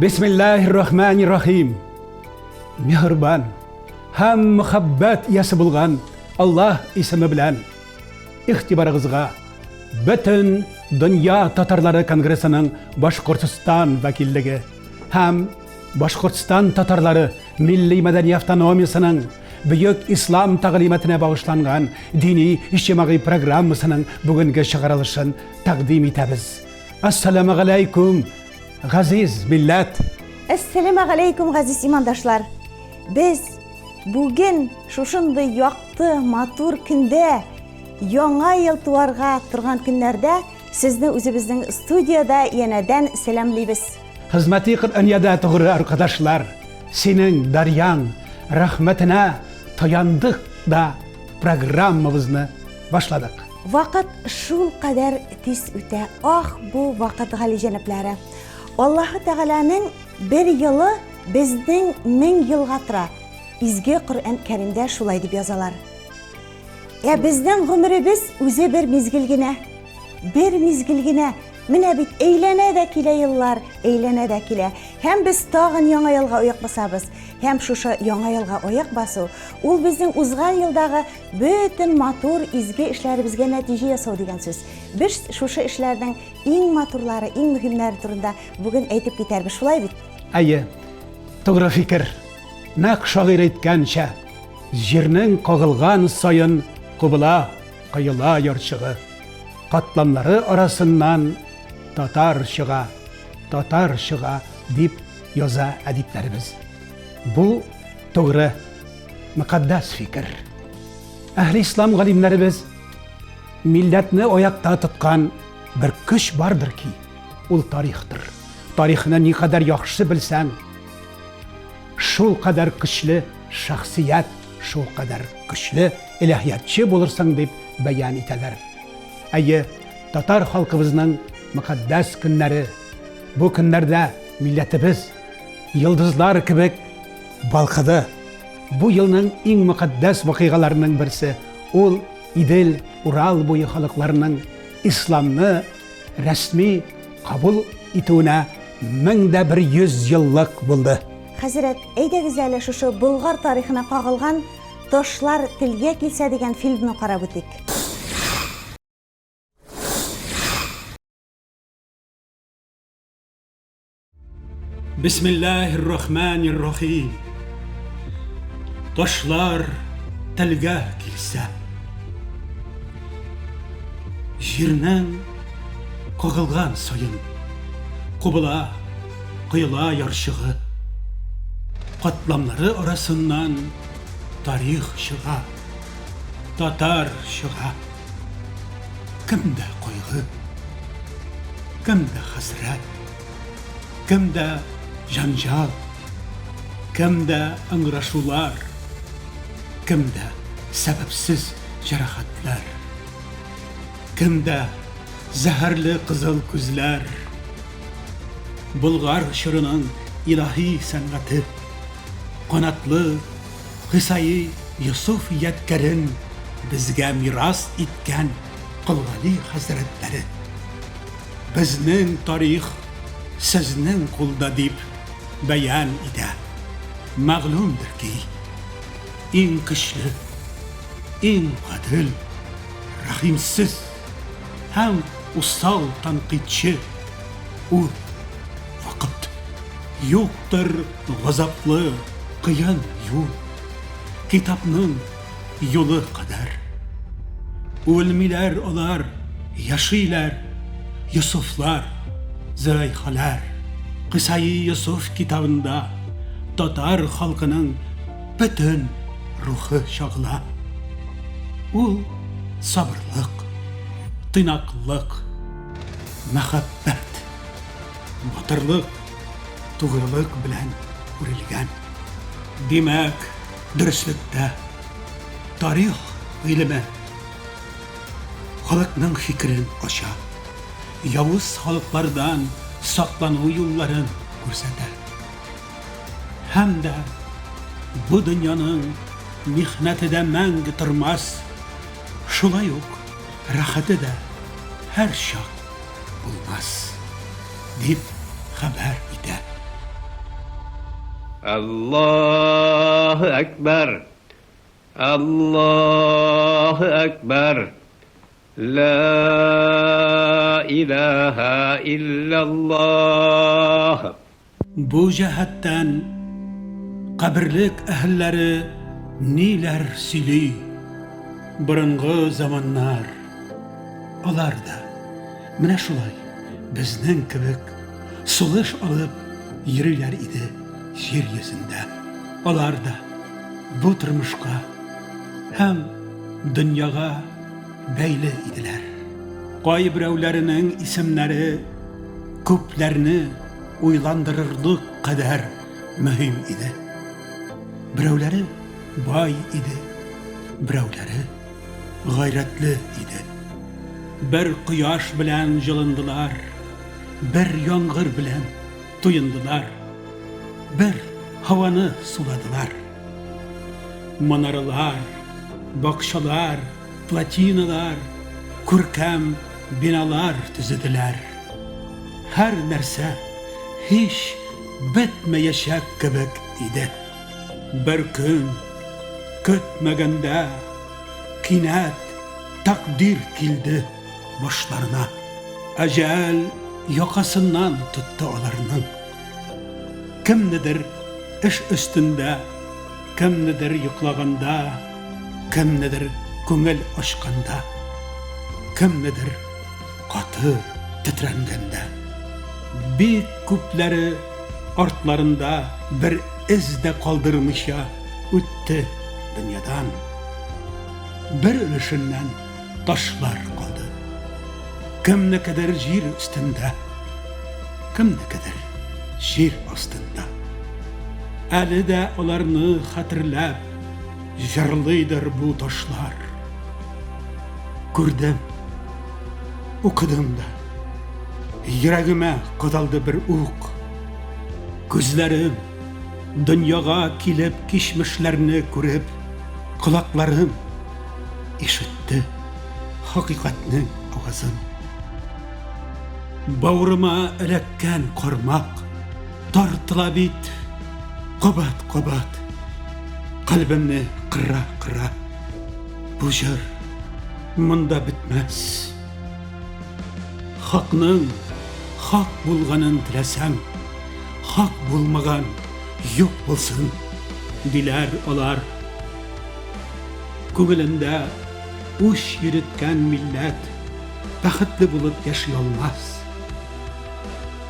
Bismillahirrahmanirrahim. Mehriban, ham muhabbat iyasi bo'lgan Alloh ismi bilan ixtiboringizga butun dunyo tatarlari kongressining Boshqirdiston vakilligi ham Boshqirdiston tatarlari milliy madaniyat avtonomiyasining buyuk islom ta'limotine bag'ishlangan diniy ijtimoiy programmasining bugungi chiqarilishini taqdim etamiz. Assalomu alaykum aziz millat. Assalamu alaykum aziz imandaşlar. Biz bugün şuşunday yaktı matur künde Яңа ел туарга турган көннәрдә сезне үзебезнең студияда янәдән сәламлыйбыз. Хезмәти Коръәнияда тугры arkadaşlar, синең дарьяң рәхмәтенә таяндык да программабызны башладык. Вакыт шул кадәр тиз үтә. Ах, бу вакыт гали җәнапләре. Аллаһ Тәгаләнең бер елы безнең 1000 елга тора. Изге Коръән Кәримдә шулай дип язалар. Безнең гомеребез үзе бер мизгел генә. Менә бит әйләнә дә килә еллар, әйләнә дә килә. Һәм без тагын яңа елга аяк басабыз. Һәм шушы яңа елга аяк басу, ул безнең узган елдагы бөтен матур изге эшләребезгә нәтиҗә ясау дигән сүз. Без шушы эшләрнең иң матурлары, иң мөһимнәре турында бүген әйтеп китәрбез, шулай бит? Әйе. Тугры фикер. Нәкъ шагыйрь әйткәнчә, җирнең кагылган саен кубыла, кыйыла ярчыгы. Катламлары арасыннан татар чыга дип яза әдипләребез. Бу тугры, мөхәддәс фикер. Әһли ислам галимнәребез милләтне аякта тоткан бер көч бардыр ки, ул тарихтыр. Тарихны ни кадәр яхшы белсәң, шул кадәр көчле шәхсият, шул кадәр көчле илаһиятчы булырсың дип бәян итәләр. Әйе, татар халкыбызның мөхәддәс көннәре. Бу көннәрдә милләтебез йылдызлар кебек балкыды. Бу елның иң мөхәддәс вакыйгаларының берсе ул Идел, Урал буе халыкларының исламны рәсми кабул итүенә 1100 еллык булды. Хәзрәт, әйдәгез әле шушы Болгар тарихына кагылган Ташлар телгә килсә дигән фильмны карап үтик. Bismillahirrahmanirrahim. Taşlar telgə kilsə, jirnən qağılğan sayın, qubula, qıyıla yarışığı, qatlamları arasından tarix çığa, tatar çığa. Kimdə qoyğı, kimdə hasret, kimdə janjal, kimdə ıngıraşular, kimdə sebepsiz cerahatlar, kimdə zəhərli qızıl күзләр. Bulgar şırının ilahi sənəti, qanatlı Qısayı Yusuf Yetker'in bizgə miras itkən qılğali hazretləri. Bizning tarix sizning qo'lda deb bayon ida. Ma'lumdir ki, eng kuchli, eng adil, rahimsiz ham ustoz tanqidchi u vaqt. Yo'qdir g'azabli qiyin yo'l, kitapның yolu kadar. Ölmiler olar, yaşıylar, Yusuflar, Züleyhalar. Qısayı Yusuf kitabında Tatar halkının bütün ruhu şağla. Ul sabırlık, tınaklık, mehabbet, batırlık, tuğrılık bilen urilgan. Demek dürüstlükte tarih ilmi halkның fikrin aşa, Yavuz halklardan saklanu yolların görsədə. Hem de bu dünyanın mihneti de məng tırmaz, şula yok, rahatı da her şak olmaz, deyip haber ide. Allahu Ekber. Allahu Ekber. La ilahe illallah. Bu cihetten kabirlik ehilleri niler sili, burungu zamanlar. Olar da, mine şulay, bizning kibik suluş alıp yürüler idi yer yüzünde. Olar da bu turmuşka hem dünyaga beyli idiler. Qoy birevlerinin isimleri köplerini uylandırırlık kadar mühim idi. Birevleri bay idi, birevleri gayretli idi. Bir quyosh bilan jılındılar, bir yağmur bilan tuyundular, bir havani suladılar. Manaralar, bakşalar, platinalar, kurkam binalar tüzüdüler. Her nerse hiç bitmeyecek kibik idi. Bir gün kütmegende kinat takdir kildi başlarına. Ecel yakasından tuttu onlarının. Kimnidir iş üstünde, kimnidir yuklaganda, kimnidir köngel aşkanda, kimnidir katı titrengende. Bir küpleri artlarında bir izde kaldırmışa üttü dünyadan. Bir ölüşünden taşlar kaldı. Kim ne kadar yer üstünde, kim ne kadar yer astında. Ali de onlarını hatırlap, jarlıdır bu taşlar. Gördüm, okudum da, yüreğime kadaldı bir uk. Gözlerim dünyaga kilip kişmişlerini görüp, kulaklarım işitti hakikatning ovozin. Bağrıma ilakkan qormoq tortilib it, qobat qobat qalbimni qirra qirra. Bu jir munda bitmez. Haqning haq bo'lganin tilasang, haq bo'lmagan yo'q bo'lsin diler olar. Ko'ngilinde uş yürütken millet baxtli bulup yaşayolmaz.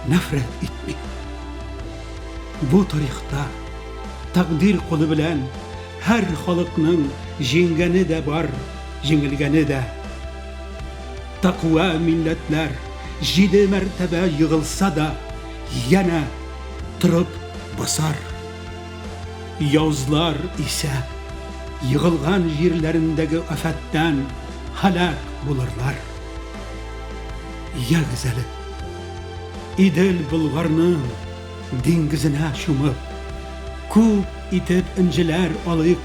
Nefret etme. Bu tarixda takdir kolu bilen her xalqning jengani de var, jengilgani de. Taqva milletler 7 mertebe yığılsa da yana turib basar. Yozlar ise yığılgan yerlerindeki afetten halak bulurlar. Ya güzeli, İdil bulgarının dengizine şumup, kup itip inciler alayık,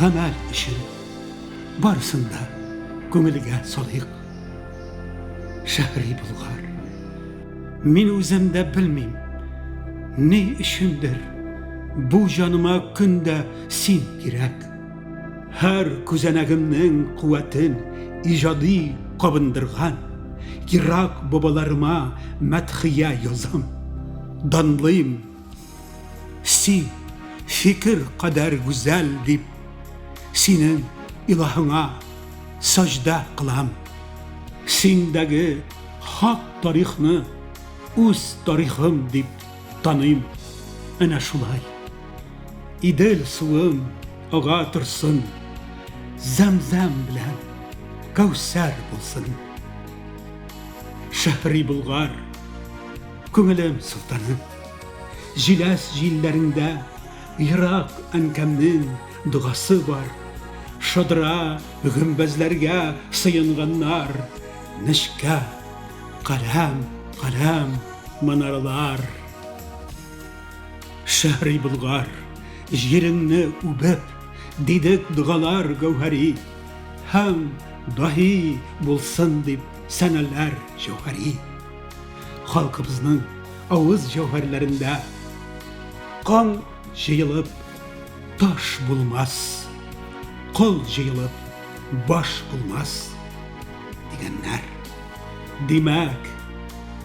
gamel işin barısında köngülge salayık. Şehri bulgar, min özümde bilmeyim, ne işindir, bu canıma günde sen gerek. Her kuzenegimnin kuvvetin icadi kabındırgan, Irak babalarıma methiye yazam. Danlıyım, sen fikir kadar güzel deyip, senin ilahına sajda kılam. Sendeki hak tarihini öz tarihim deyip tanıyım. Ana şulay. İdil suğum ağa tırsın, zemzem bilen kevser bulsun. Şehri Bulgar, köngülüm sultanım, jilas jillerinde Irak ankemnin duası var. Şadra gümbezlerge sıyınganlar, nişke, kalem, kalem, manaralar. Şehri Bulgar, yerini ubep, dedik dualar gevheri, hem dahi bulsun dip seneler jevheri. Halkımızın ağız jevherlerinde Қан жиылып, таш болмас, қол жиылып, баш болмас дегеннәр. Демәк,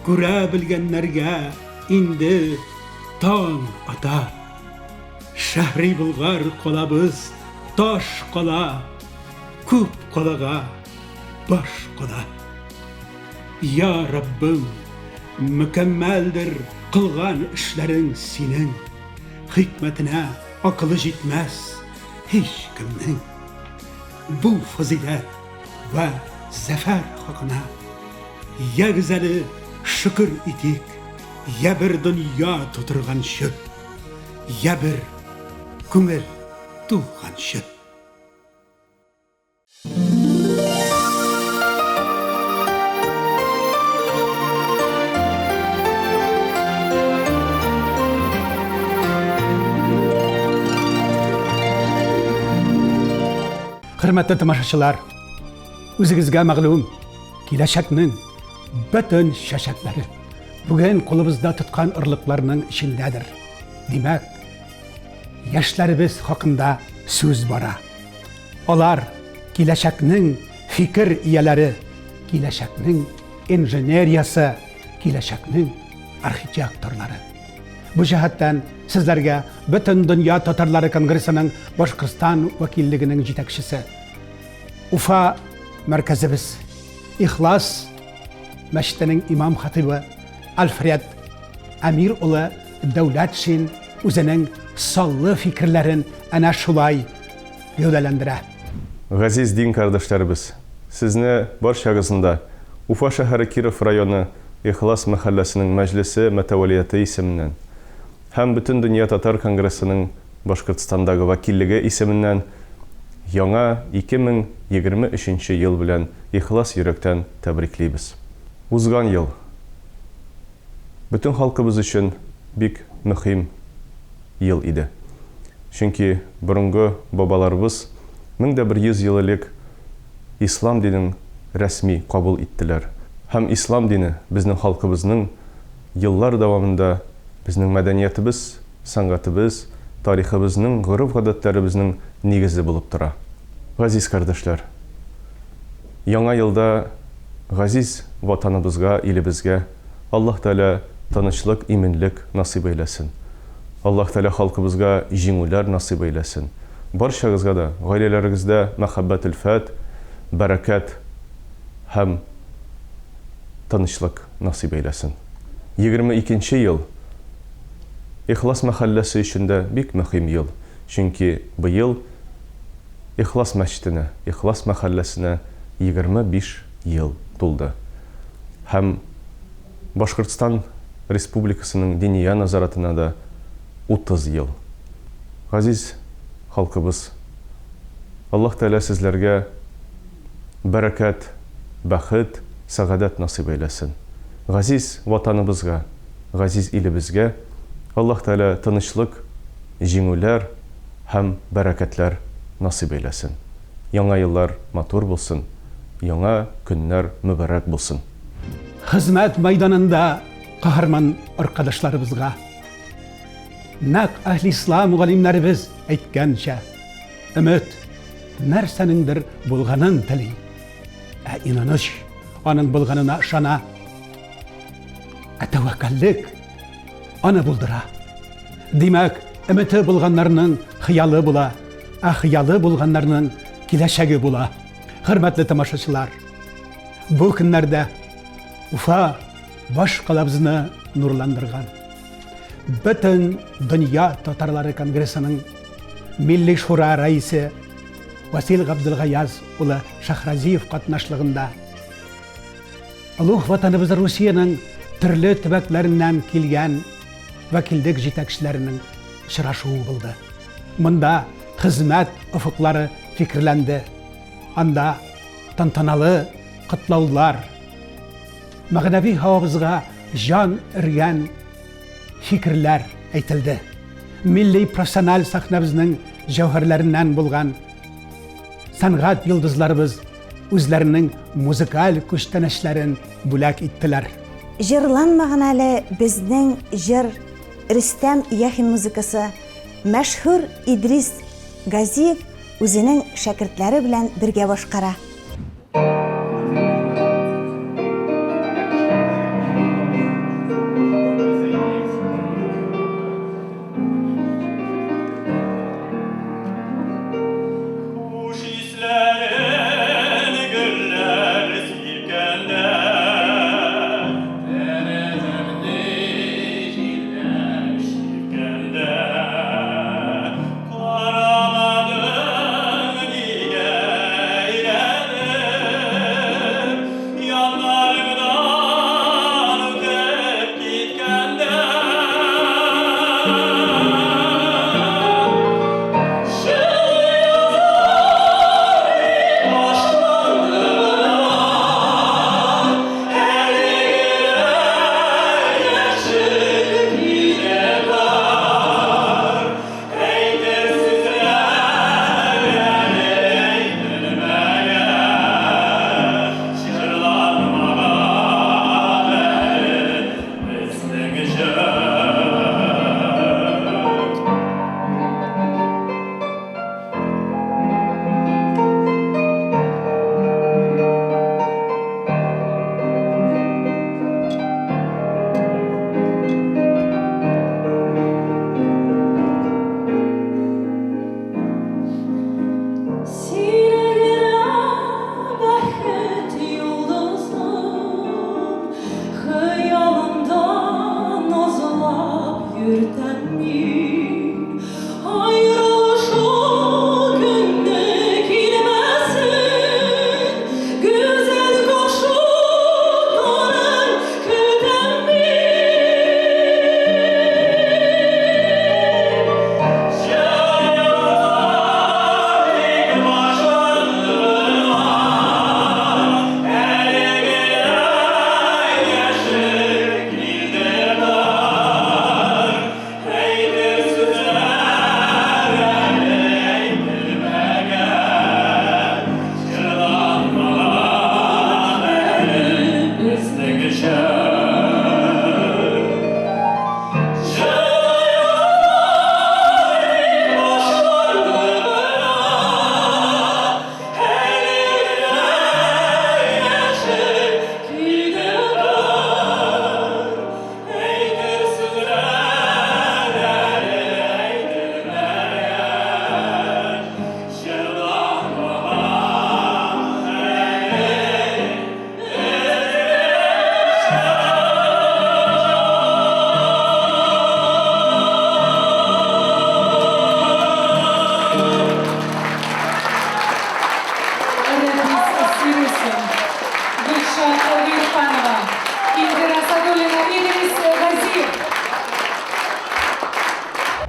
күрә белгәннәргә инде таң ата. Шәһри Болгар калабыз таш кала, күп калага баш кала. Я Раббым, мөкәммәлдер кылган эшләрең синең. Хикмәтенә акылы җитмәс һич кемнең. Бу фазиләт ва зафар хакына ягез әле шөкер итик. Я бер дөнья тутырганчы, я бер күңел туганчы. Хөрмәтле тамашачылар, үзегезгә мәгълүм, киләчәкнең бөтен шәшәкләре бүген кулыбызда тоткан ырлыкларның ичендәдер. Димәк, яшьләребез хакында сүз бара. Алар киләчәкнең фикер ияләре, киләчәкнең инженериясы, киләчәкнең архитекторлары. Бу җәһәттән сезләргә бөтен дөнья татарлары конгрессының Башкортстан вәкиллегенең җитәкчесе, Уфа мәркәзебез, Ихлас мәчетенең имам хатибы Альфред Амир улы Дәүләтшин үзенең саллы фикерләрен әнә шулай гәүдәләндерә. Газиз дин кардәшләребез, сезне барчагызында Уфа шәһәре Киров районы Ихлас мәхәлләсенең мәҗлесе мәтәвәлияте исеменнән һәм бөтен дөнья татар конгрессының Башкортстандагы вәкиллеге исеменнән яңа 2023 ел белән Ихлас йөрәктән тәбриклибез. Узган ел бөтен халкыбыз өчен бик мөһим ел иде. Чөнки борынгы бабаларыбыз 1100 ел элек ислам динен рәсми кабул иттеләр. Һәм ислам дине безнең халкыбызның еллар дәвамында безнең мәдәниятебез, сәнгатебез, тарихыбызның, гореф-гадәтләребезнең нигезе булып тора. Газиз кардәшләр, яңа елда газиз ватаныбызга, илебезгә Аллаһ Тәгалә тынычлык, иминлек насыйп әйләсен. Аллаһ Тәгалә халкыбызга җиңүләр насыйп әйләсен. Барчагызга да гаиләләрегездә мәхәббәт, илфат, бәрәкәт һәм тынычлык насыйп әйләсен. 22 ел Ихлас мәхәлләсе өчен дә бик мөһим ел. Чөнки бу ел Ихлас мәчетенә, Ихлас мәхәлләсенә 25 ел тулды. Һәм Башкортстан Республикасының диния назаратына да 30 ел. Газиз халкыбыз, Аллаһ Тәгалә сезләргә бәрәкәт, бәхет, сәгадәт насыйп әйләсен. Газиз ватаныбызга, газиз илебезгә Аллаһ Тәгалә тынычлык, җиңүләр һәм бәрәкәтләр насыйп әйләсен. Яңа еллар матур булсын, яңа көннәр мөбарәк булсын. Хезмәт мәйданында каһарман аркадашларыбызга, нәк әһли ислам галимнәребез әйткәнчә, өмет нәрсәнеңдер булганын тели, ә инаныш аның булганына ышана, ә тәвәккәллек аны булдыра. Димәк, өмете булганнарның хыялы була, ә хыялы булганнарның киләчәге була. Хөрмәтле тамашачылар, бу көннәрдә Уфа баш калабызны нурландырган. Бөтен дөнья татарлары конгрессының милли шура рәисе Васил Габдулгаяз улы Шахразиев катнашлыгында Улуг ватаныбыз Русияның төрле төбәкләреннән килгән вәкиллек җитәкчеләренең очрашуы булды. Монда хезмәт офыклары фикерләнде. Анда тантаналы котлаулар, мәгънәви һавабызга җан өргән фикерләр әйтелде. Милли профессиональ сәхнәбезнең җәүһәрләреннән булган сәнгать йолдызларыбыз үзләренең музыкаль күчтәнәчләрен бүләк иттеләр. Җырланмаган әле безнең җыр Рөстәм Яхин музыкасы, мәшһүр Идрис Газиев үзенең шәкертләре белән бергә башкара.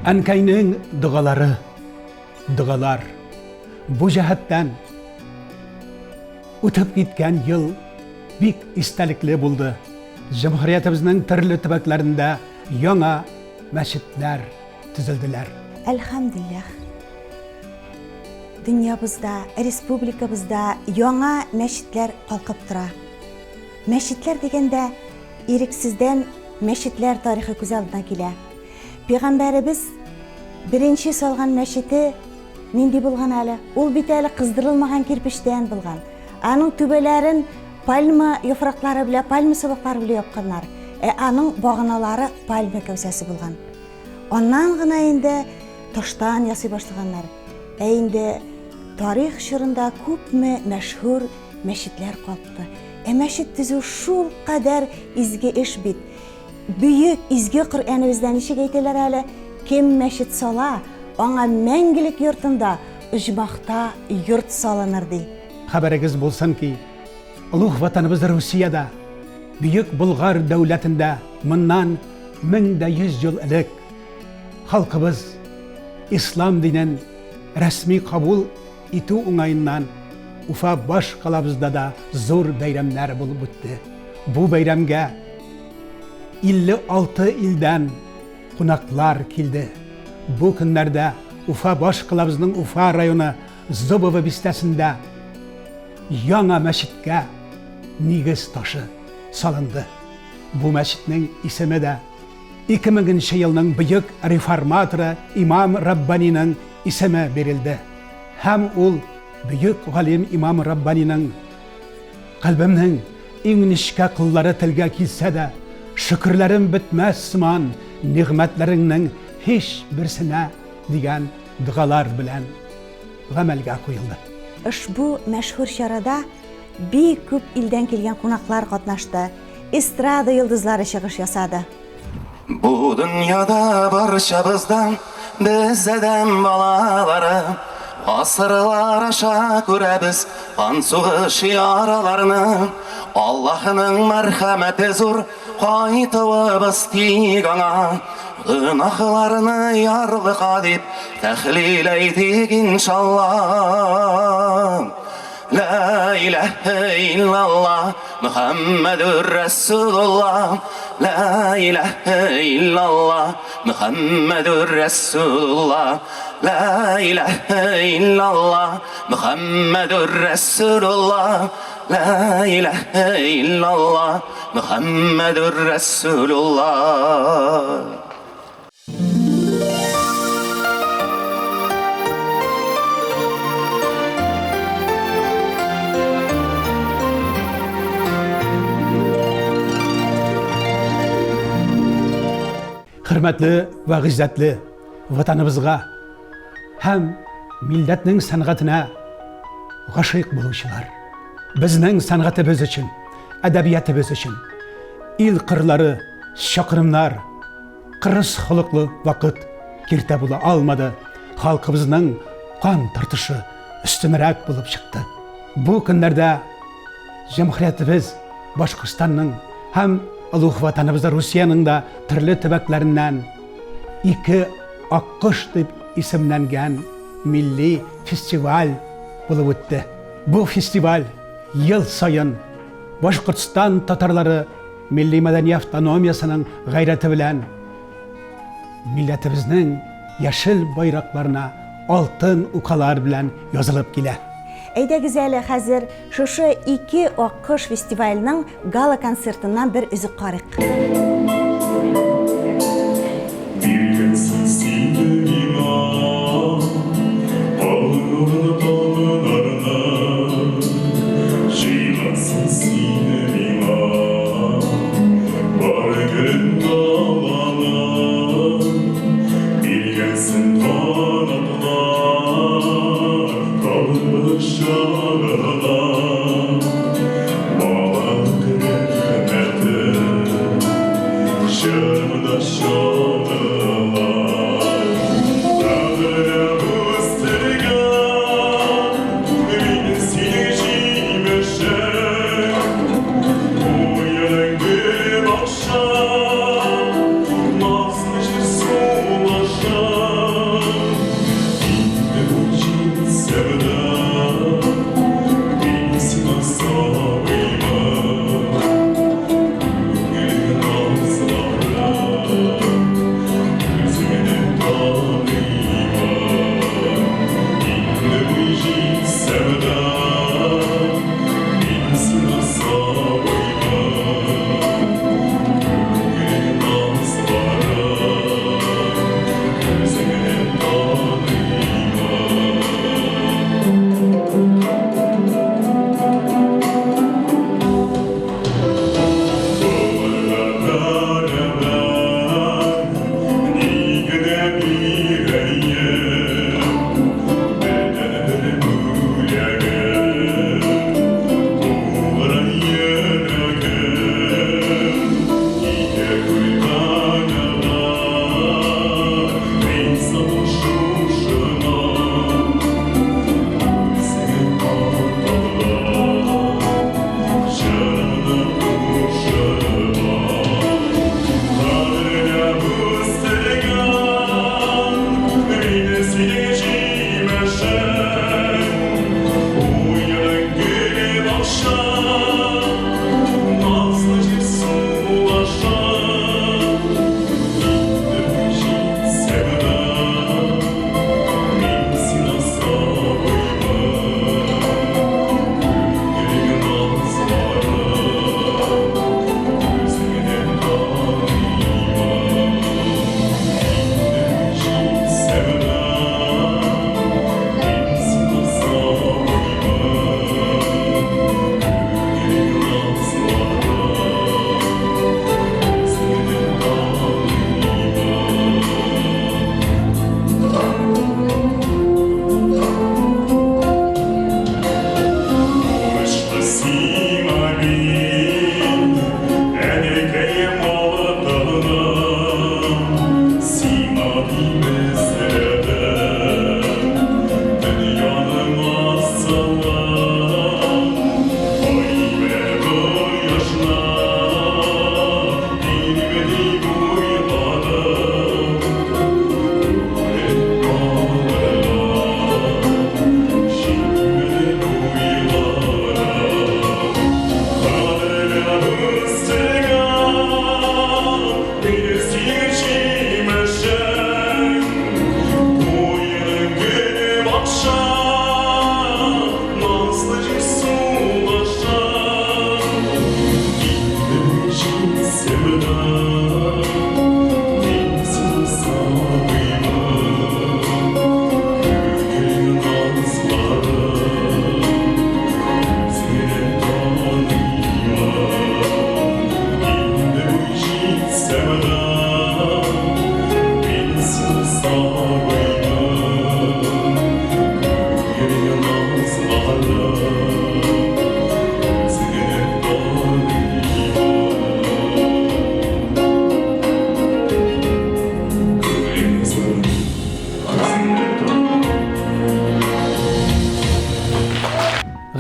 Әнкәйнең дұғалары, дұғалар, bu cəhətdən үтіп кеткен ел бик истәлекле булды. Cumhuriyetimizin türlü төбәкләрендә яңа мәчетләр төзелделәр. Әлхәмдүлилләх. Дөньябызда, республикабызда яңа мәчетләр калкып тора. Мәчетләр дигәндә ирексездән мәчетләр тарихы күз алдына килә. Пәйгамбәребез беренче салган мәчете нинди булган әле? Ул бит әле кыздырылмаган кирпечтән булган. Аның түбәләрен пальма яфраклары белән, пальма сабаклары белән япканнар. Аның баганалары пальма кәүсәсе булган. Аннан гына инде таштан ясый башлаганнар. Инде тарих чорында күпме мәшһүр мәчетләр калкты. Мәчет төзү шул кадәр изге эш бит. Büyük izgi Kur'an'ımızdan nişik eyteler әле, kim мәчет сала, аңа мәңгілік йортында, ұжмақта йорт салыныр дей. Хәбәрегез булсын ки, улуг ватаныбыз Русияда, Büyük Bulgar дәүләтендә моннан 1100 ел элек халкыбыз ислам динен рәсми кабул итү уңайыннан Уфа баш калабызда да зур бәйрәмнәр булып үтте. Бу бәйрәмгә 56 илдән кунаклар килде. Бу көннәрдә Уфа баш калабызның Уфа районы Зубова бистәсендә яңа мәчеткә нигез ташы салынды. Бу мәчетнең исеме дә 2000 yılның büyük reformatorı İmam Rabbani'nin isemi verildi. Hem ol büyük galim İmam Rabbani'nin kalbimnin inişke kılları tilge kilse de şükürlerim bitmez sıman nimetlerinden hiç birisine diyen dualar bilen gamelge koyuldu. Ushbu mashhur sharada bek ko'p ildan kelgan qo'noqlar qatnashdi. Estrada yulduzlari chiqish yasadi. Bu dünyada barşabızdan bizden balaları asırlar aşağı görəbiz kan soğuş yaralarını Allah'ın merhameti zor kaytıbız tigana Günahlarını yarlık edip tehlil eydik inşallah La ilahe illallah Muhammedur Resulullah La ilahe illallah Muhammedur Resulullah La ilahe illallah Muhammedur Resulullah La ilahe illallah Muhammedur Resulullah Hürmetli ve gizzetli vatanımızga hem milletinin sanatına gaşık buluşular. Bizning sanatımız için, edebiyatımız için il kırları, şakırımlar, kırыс hılıklı vakit kirte bula almadı. Halkımızın kan tartışı üstünürek bulup çıktı. Bu günlerde Cumhuriyetimiz Başkırstan'ın hem Ulug vatanımızda Rusiyanın da türlü töbeklerinden iki Akkuş deb isimlengen milli festival bulup ötті. Bu festival yıl sayın Başkırtstan Tatarları milli medeni avtonomiyasının gayreti bilen milletimizin yeşil bayraklarına altın ukalar bilen yazılıp gile. Әйдә güzeli hazır şuşu iki Akkuş festivalinin gala konsertinden bir üzük qarıq.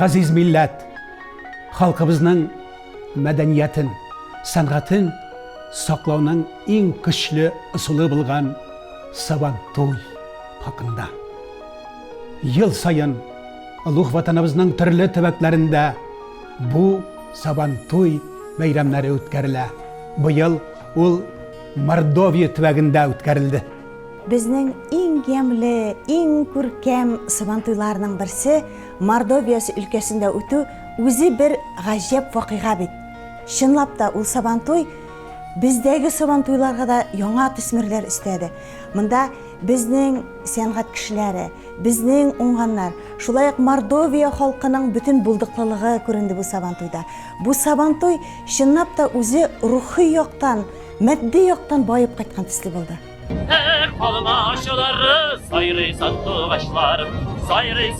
ғазиз милләт, халқыбызның мәдәниятын, сәнгатын саклауның иң көчле ысулы булган Сабантуй хакында. Ел сайын улуг ватаныбызның төрле төбәкләрендә бу Сабантуй бәйрәмнәре үткәрелә. Быел ул Мордовия төбәгендә үткәрелде. Безнең иң ямлы, иң күркәм Сабантуйларның берсе Мордовия өлкәсендә үтү үзе бер гаҗәп вакыйга бит. Чынлап та ул Сабантуй бездәге Сабантуйларга да яңа төсмерләр өстәде. Монда безнең сәнгать кешеләре, безнең уңганнар, шулай ук Мордовия халкының бөтен булдыклылыгы күренде бу Сабантуйда. Бу Сабантуй чынлап та үзе рухи яктан, матди яктан байып кайткан төсле булды. Almaşları sayrı sattı başlar, sayrı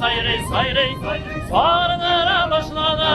sarınıra başladı.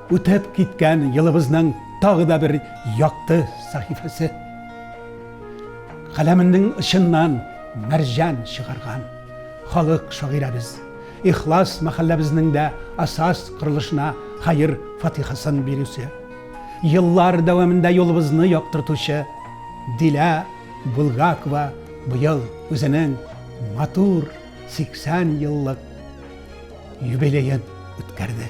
Үтеп киткән елыбызның тагы да бер якты сахифасы. Каләменең ышыннан мәрҗән чыгарган халык шагыйрәбез. Ихлас мәхәлләбезнең дә асас кырылышына хайыр фатихасын бирүсе. Еллар дәвамында юлыбызны яктыртучы Дилә Булгакова быел үзенең матур 80 еллык юбилеен үткәрде.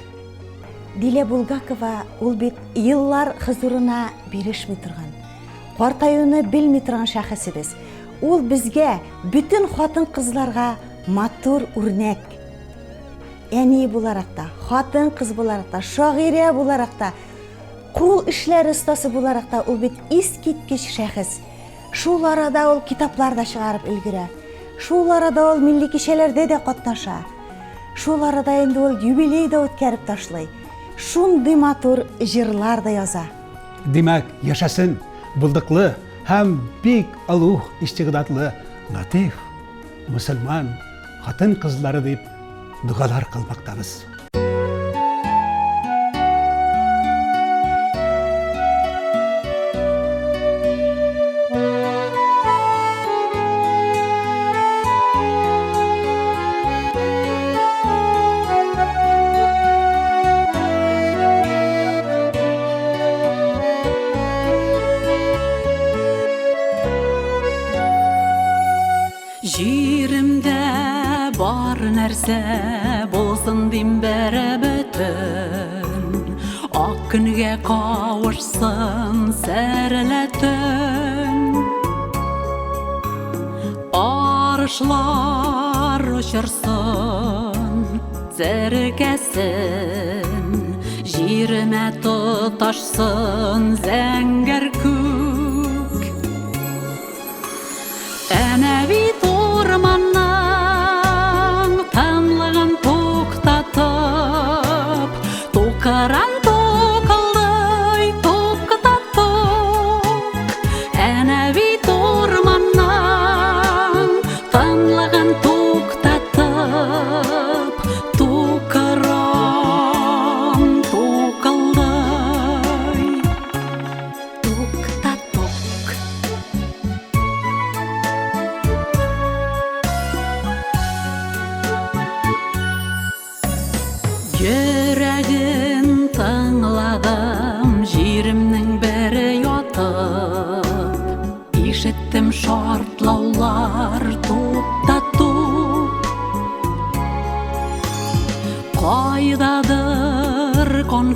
Дилә Булгакова ул бит еллар хuzurына бирешми торган, картаюны белми торган шәхесебез. Ул безгә, бүтән хатын-кызларга матур үрнәк. Әни буларак та, хатын-кыз буларак та, шагыйрә буларак та, кул эшләре остасы буларак та ул бит искиткеч шәхес. Шул арада ул китапларда чыгарып өлгерә. Шул арада ул милли кичәләрдә дә катнаша. Шул арада инде ул юбилей да үткәреп ташлый. Шундый матур җырлар да яза. Димәк, яшасын булдыклы һәм бик алух истигъдатлы латиф мөселман хатын-кызлары дип дугалар кылмактабыз. Җиремдә бар нәрсә булсын дим бәрә бөтен, ак көнгә кавышсын сәрелә төн. Арышлар очырсын, зәркәсен, җиремә тоташсын зәңгәр күк. Әнә бит урманның тынлыгын туктатып, тукыран тукылдый туктатып. Әнә бит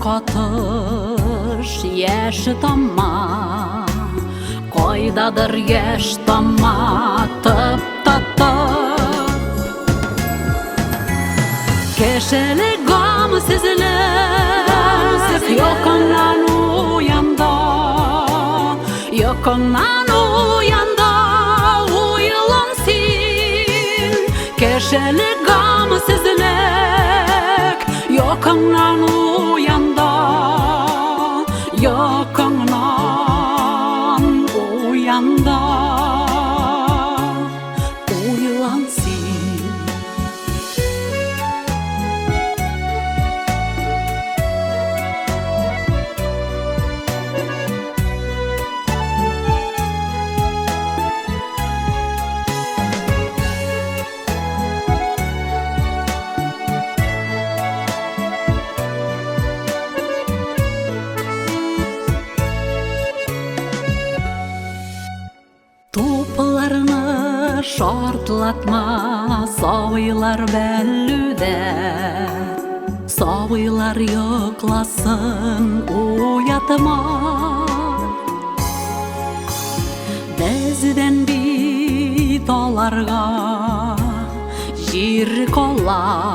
katış yaşı tamma Koydadır yaş tamma tıp tıp tıp Keşeli gam sizilir Yokandan uyanda Yokandan uyanda Uyulansın Keşeli gam sizilir Yokandan uyanda Yokandan uyanda Uyulansın Toplarını şartlatma Savıylar bellüde Savıylar yoklasın Uyatma Bezden bir dolarga Jir kolla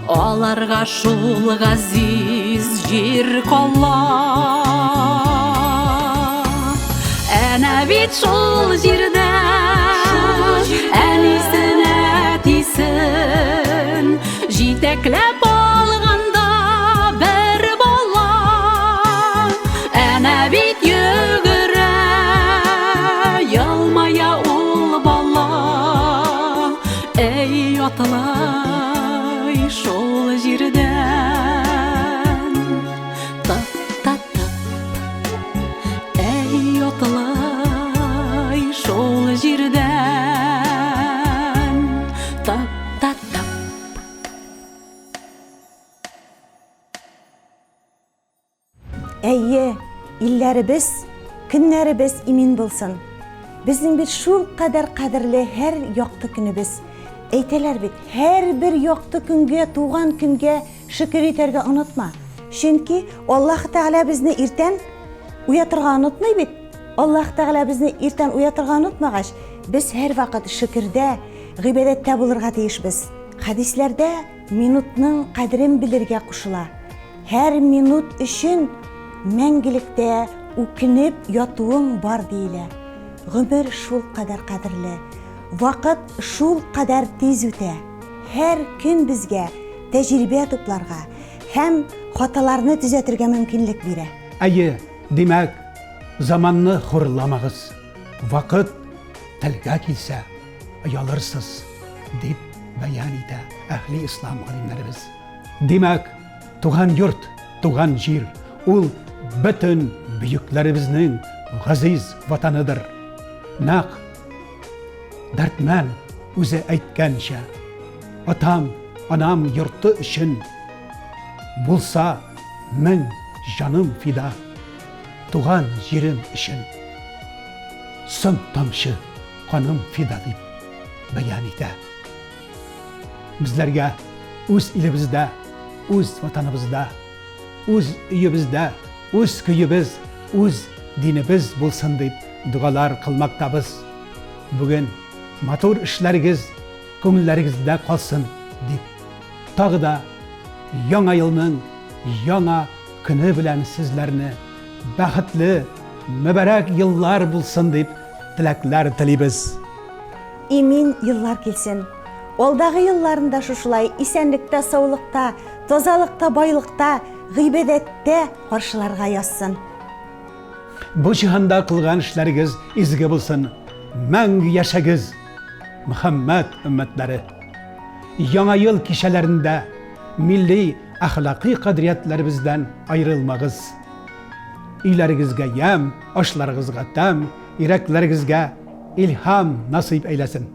Olarga şul gaziz Jir kolla Ana bit şol jirde Enisine tisin Jiteklep olganda bir bolla Ana bit yügüre Yalmaya ol bolla Ey atalay şol jirden Tap tap tap Ey atalay şol jirden Tap tap tap Әйе, илләребез, көннәребез имин булсын. Безнең бит шул кадәр кадерле һәр якты көнебез. Әйтәләр бит, һәр бер якты көнгә, туган көнгә шөкер итәргә онытма. Чөнки Аллаһ Тәгалә безне иртән уятырга онытмый бит. Аллаһ Тәгалә безне иртән уятырга онытмагач, без һәр вакыт шөкердә, гыйбадәттә булырга тиешбез. Хадисләрдә минутның кадерен белергә кушыла. Һәр минут өчен мәңгелектә үкенеп ятуың бар диелә. Гомер шул кадәр кадерле. Вакыт шул кадәр тиз үтә. Һәр көн безгә тәҗрибә тупларга һәм хаталарны төзәтергә мөмкинлек бирә. Әйе, демәк, заманны хурламагыз. Вакыт телгә килсә, оялырсыз, дип бәян итә әһли ислам галимнәребез. Демәк, туган йорт, туган җир, ул бөтен бөекләребезнең газиз ватаныдыр. Нәк Дәртмән үзе әйткәнчә, атам, анам йорты өчен булса мең җаным фида, туган җирем өчен соң тамчы каным фида дип бәян итә. Безләргә үз илебездә, үз ватаныбызда, үз өебездә, үз көйебез, үз динебез булсын дип дугалар кылмактабыз. Бүген матур эшләрегез күңелләрегездә калсын дип. Тагы да яңа елның яңа көне белән сезләрне бәхетле, мөбарәк еллар булсын дип теләкләр телибез. Имин еллар килсен. Алдагы елларында шушылай исәнлектә, саулыкта, тазалыкта, байлыкта, гыйбадәттә каршыларга язсын. Бу җиһанда кылган эшләрегез изге булсын. Мәңге яшәгез, Мөхәммәд өммәтләре. Яңа ел кичәләрендә милли әхлакый кадриyaтларыбыздан айрылмагыз. Өйләрегезгә ям, ашларыгызга тәм, йөрәкләрегезгә илһам насыйп әйләсен.